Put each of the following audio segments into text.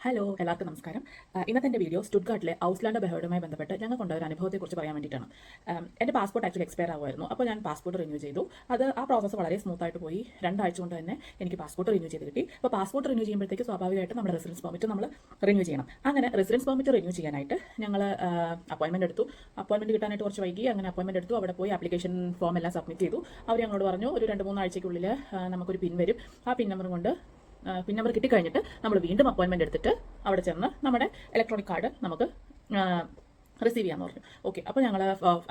Hello എല്ലാവർക്കും നമസ്കാരം. ഇന്നത്തെ എൻ്റെ വീഡിയോ സ്റ്റുട്ട്ഗാർട്ടിലെ ഔസ്ലാൻഡ് ബെഹോയുമായി ബന്ധപ്പെട്ട് ഞങ്ങൾ കൊണ്ട ഒരു അനുഭവത്തെക്കുറിച്ച് പറയാൻ വേണ്ടിയിട്ടാണ്. എൻ്റെ പാസ്പോർട്ട് ആക്ച്വലി എക്സ്പയർ ആകുമായിരുന്നു. അപ്പോൾ ഞാൻ പാസ്പോർട്ട് റിന്യൂ ചെയ്തു. ആ പ്രോസസ്സ് വളരെ സ്മൂത്തായിട്ട് പോയി. 2 ആഴ്ച കൊണ്ട് തന്നെ എനിക്ക് പാസ്പോർട്ട് റിന്യൂ ചെയ്ത് കിട്ടി. അപ്പോൾ പാസ്പോർട്ട് റിന്യൂ ചെയ്യുമ്പോഴത്തേക്ക് സ്വാഭാവികമായിട്ട് നമ്മുടെ റെസിഡൻസ് പെർമിറ്റ് നമ്മൾ റിന്യൂ ചെയ്യണം. അങ്ങനെ റെസിഡൻസ് പെർമിറ്റ് റിന്യൂ ചെയ്യാനായിട്ട് ഞങ്ങൾ അപ്പോയിൻമെൻറ്റ് എടുത്തു. അപ്പോയിൻമെൻറ്റ് കിട്ടാനായിട്ട് കുറച്ച് വൈകി. അങ്ങനെ അപ്പോയിൻമെൻറ്റ് എടുത്തു. അവിടെ പോയി ആപ്ലിക്കേഷൻ ഫോം എല്ലാം സബ്മിറ്റ് ചെയ്തു. അവർ ഞങ്ങളോട് പറഞ്ഞു ഒരു 2-3 ആഴ്ചയ്ക്കുള്ളിൽ നമുക്കൊരു പിൻ വരും. ആ പിൻ നമ്പർ കൊണ്ട് പിൻ നമ്പർ കിട്ടിക്കഴിഞ്ഞിട്ട് നമ്മൾ വീണ്ടും അപ്പോയിൻമെൻറ്റ് എടുത്തിട്ട് അവിടെ ചെന്ന് നമ്മുടെ ഇലക്ട്രോണിക് കാർഡ് നമുക്ക് റിസീവ് ചെയ്യാമെന്ന് പറഞ്ഞു. ഓക്കെ, അപ്പോൾ ഞങ്ങൾ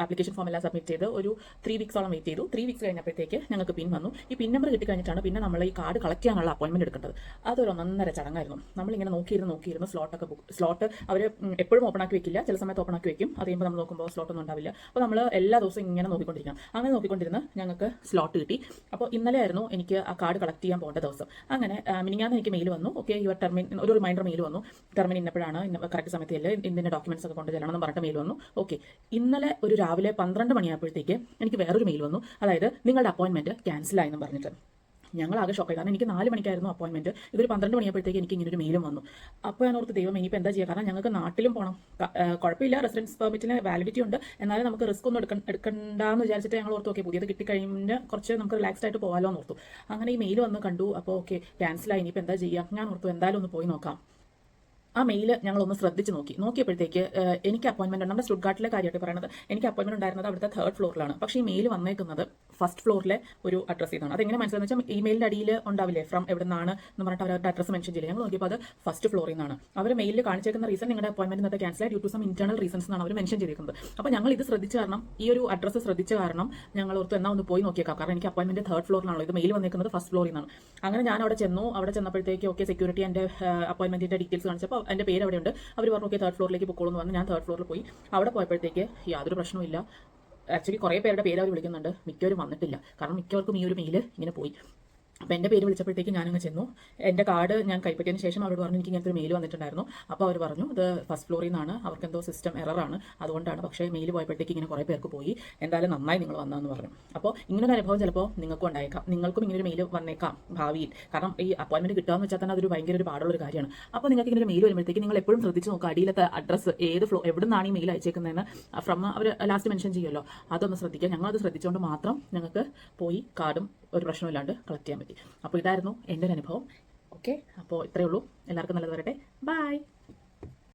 ആപ്ലിക്കേഷൻ ഫോം എല്ലാം സബ്മിറ്റ് ചെയ്ത് ഒരു 3 വീക്സോളം വെയിറ്റ് ചെയ്തു. 3 വീക്സ് കഴിഞ്ഞപ്പോഴത്തേക്ക് ഞങ്ങൾക്ക് പിൻ വന്നു. ഈ പിൻ നമ്പർ കിട്ടിക്കഴിഞ്ഞിട്ടാണ് പിന്നെ നമ്മൾ ഈ കാർഡ് കളക്ട് ചെയ്യാനുള്ള അപ്പോയിൻമെൻറ്റ് എടുക്കേണ്ടത്. അതൊരു 1.5 ചടങ്ങായിരുന്നു. നമ്മളിങ്ങനെ നോക്കിയിരുന്നു സ്ലോട്ട് അവർ എപ്പോഴും ഓപ്പൺ ആക്കി വെക്കില്ല, ചില സമയത്ത് ഓപ്പൺ ആക്കി വെക്കും. അത് കഴിയുമ്പോൾ നമ്മൾ നോക്കുമ്പോൾ സ്ലോട്ടൊന്നും ഉണ്ടാവില്ല. അപ്പോൾ നമ്മൾ എല്ലാ ദിവസവും ഇങ്ങനെ നോക്കിക്കൊണ്ടിരിക്കണം. അങ്ങനെ നോക്കിക്കൊണ്ടിരുന്ന് ഞങ്ങൾക്ക് സ്ലോട്ട് കിട്ടി. അപ്പോൾ ഇന്നലെ ആയിരുന്നു എനിക്ക് ആ കാർഡ് കളക്ട് ചെയ്യാൻ പോകേണ്ട ദിവസം. അങ്ങനെ മിനിഞ്ഞാന്ന് എനിക്ക് മെയിൽ വന്നു. ഓക്കെ, യുവർ ടെർമിൻ ഒരു റിമൈൻഡർ മെയിൽ വന്നു. ടെർമിൻ ഇന്നപ്പോഴാണ്, കറക്റ്റ് സമയത്തല്ലേ ഇതിൻ്റെ ഡോക്യുമെന്റ്സ് ഒക്കെ കൊണ്ട് ചെല്ലണം എന്ന് പറഞ്ഞിട്ട് മെയിൽ വന്നു. ഓക്കെ, ഇന്നലെ ഒരു രാവിലെ 12 മണിയായപ്പോഴത്തേക്ക് എനിക്ക് വേറൊരു മെയിൽ വന്നു. അതായത് നിങ്ങളുടെ അപ്പോയിൻമെൻറ്റ് ക്യാൻസൽ ആയെന്ന് പറഞ്ഞിട്ട്. ഞങ്ങളാകെ ഷോക്കായി. കാരണം എനിക്ക് 4 മണിക്കായിരുന്നു അപ്പോയിൻമെൻറ്റ്. ഇതൊരു 12 മണിയായപ്പോഴത്തേക്ക് എനിക്ക് ഇങ്ങനൊരു മെയിലും വന്നു. അപ്പോൾ ഞാൻ ഓർത്ത് ദൈവം ഇനിയിപ്പോൾ എന്താ ചെയ്യുക? കാരണം ഞങ്ങൾക്ക് നാട്ടിലും പോകണം. കുഴപ്പമില്ല, റെസിഡൻസ് പെർമിറ്റിന് വാലിഡിറ്റി ഉണ്ട്, എന്നാലും നമുക്ക് റിസ്ക് ഒന്നും എടുക്കണ്ടെന്ന് വിചാരിച്ചിട്ട് ഞങ്ങൾ ഓർത്തു ഓക്കെ പുതിയത് കിട്ടിക്കഴിഞ്ഞ് കുറച്ച് നമുക്ക് റിലാക്സ്ഡ് ആയിട്ട് പോകാമല്ലോ എന്ന് ഓർത്തു. അങ്ങനെ ഈ മെയിൽ വന്ന് കണ്ടു. അപ്പോൾ ഓക്കെ ക്യാൻസലായി, ഇനിയിപ്പോൾ എന്താ ചെയ്യുക? ഞാൻ ഓർത്തു എന്തായാലും ഒന്ന് പോയി നോക്കാം. ആ മെയിൽ ഞങ്ങളൊന്ന് ശ്രദ്ധിച്ച് നോക്കിയപ്പോഴത്തേക്ക് എനിക്ക് അപ്പോയിൻമെൻറ്റ് ഉണ്ട്. നമ്മുടെ സ്റ്റുട്ട്ഗാർട്ടിലെ കാര്യമായിട്ട് പറയുന്നത്. എനിക്ക് അപ്പോയിൻമെൻറ്റ് ഉണ്ടായിരുന്നത് അവിടുത്തെ 3rd ഫ്ലോറിലാണ്. പക്ഷേ ഈ മെയിൽ വന്നേക്കുന്നത് 1st ഫ്ലോറിലെ ഒരു അഡ്രസ്സ് ചെയ്താണ്. അതെങ്ങനെ മനസ്സിലാണെന്ന് വെച്ചാൽ ഇമെയിലിൻ്റെ അടിയിൽ ഉണ്ടാവില്ലേ ഫ്രം എവിടെ നിന്നാണ് എന്ന് പറഞ്ഞിട്ട് അവരുടെ അഡ്രസ്സ് മെൻഷൻ ചെയ്യില്ല. ഞങ്ങൾ നോക്കിയപ്പോൾ അത് 1st ഫ്ലോറിൽ നിന്നാണ്. അവർ മെയിലിൽ കാണിച്ചേക്കുന്ന റീസൺ നിങ്ങളുടെ അപ്പോയിൻമെൻറ്റ് ഇന്നത്തെ cancel due to some internal reasons എന്നാണ് അവർ മെൻഷൻ ചെയ്തിരിക്കുന്നത്. അപ്പോൾ ഞങ്ങൾ ഇത് ശ്രദ്ധിച്ച കാരണം, ഈ ഒരു അഡ്രസ്സ് ശ്രദ്ധിച്ച കാരണം ഞങ്ങൾ ഓർത്ത് എന്നാൽ ഒന്ന് പോയി നോക്കിയേക്കാം. കാരണം എനിക്ക് അപ്പോയിൻമെൻറ്റ് 3rd ഫ്ലോറിലാണല്ലോ, ഇത് മെയിൽ വന്നേക്കുന്നത് 1st ഫ്ലോറിൽ നിന്നാണ്. അങ്ങനെ ഞാൻ അവിടെ ചെന്നു. അവിടെ ചെന്നപ്പോഴത്തേക്ക് ഓക്കെ സെക്യൂരിറ്റി എൻ്റെ അപ്പോയിൻമെൻറ്റിൻ്റെ ഡീറ്റെയിൽസ് കാണിച്ചപ്പോൾ എൻ്റെ പേര് അവിടെയുണ്ട്. അവർ പറഞ്ഞു ഓക്കെ 3rd ഫ്ലോറിലേക്ക് പൊക്കോളൂ എന്ന് പറഞ്ഞു. ഞാൻ 3rd ഫ്ലോറിൽ പോയി. അവിടെ പോയപ്പോഴത്തേക്ക് യാതൊരു പ്രശ്നവുമില്ല. ആക്ച്വലി കുറേ പേരുടെ പേര് അവർ വിളിക്കുന്നുണ്ട്. മിക്കവരും വന്നിട്ടില്ല. കാരണം മിക്കവർക്കും ഈ ഒരു മെയിൽ ഇങ്ങനെ പോയി. അപ്പോൾ എൻ്റെ പേര് വിളിച്ചപ്പോഴത്തേക്ക് ഞാനങ്ങ് ചെന്നു. എൻ്റെ കാർഡ് ഞാൻ കൈപ്പറ്റിയതിന് ശേഷം അവരോട് പറഞ്ഞു എനിക്ക് ഇങ്ങനത്തെ ഒരു മെയിൽ വന്നിട്ടുണ്ടായിരുന്നു. അപ്പോൾ അവർ പറഞ്ഞു ഇത് 1st ഫ്ലോറിൽ നിന്നാണ്, അവർക്ക് എന്തോ സിസ്റ്റം എററാണ്, അതുകൊണ്ടാണ്. പക്ഷേ മെയിൽ പോയപ്പോഴത്തേക്ക് ഇങ്ങനെ കുറേ പേർക്ക് പോയി. എന്തായാലും നന്നായി നിങ്ങൾ വന്നതെന്ന് പറഞ്ഞു. അപ്പോൾ ഇങ്ങനൊരു അനുഭവം ചിലപ്പോൾ നിങ്ങൾക്കും ഉണ്ടായേക്കാം. നിങ്ങൾക്കും ഇങ്ങനൊരു മെയിൽ വന്നേക്കാം ഭാവിയിൽ. കാരണം ഈ അപ്പോയിൻമെൻറ്റ് കിട്ടുകയെന്ന് വെച്ചാൽ തന്നെ അതൊരു ഭയങ്കര ഒരു പാടുള്ള ഒരു കാര്യമാണ്. അപ്പോൾ നിങ്ങൾക്ക് ഇങ്ങനെ മെയിൽ വരുമ്പോഴത്തേക്ക് നിങ്ങൾ എപ്പോഴും ശ്രദ്ധിച്ച് നോക്കുക അടിയിലത്തെ അഡ്രസ്സ് എവിടെ നിന്നാണ് ഈ മെയിൽ അയച്ചേക്കുന്നതെന്ന് ഫ്രം അവർ ലാസ്റ്റ് മെൻഷൻ ചെയ്യുമല്ലോ, അതൊന്ന് ശ്രദ്ധിക്കുക. ഞങ്ങളത് ശ്രദ്ധിച്ചുകൊണ്ട് മാത്രം ഞങ്ങൾക്ക് പോയി കാർഡും ഒരു പ്രശ്നമില്ലാണ്ട് കളക്ട് ചെയ്യാൻ പറ്റി. അപ്പോൾ ഇതായിരുന്നു എൻ്റെ ഒരു അനുഭവം. ഓക്കെ, അപ്പോൾ ഇത്രയേ ഉള്ളൂ. എല്ലാവർക്കും നല്ലത് വരട്ടെ. ബൈ.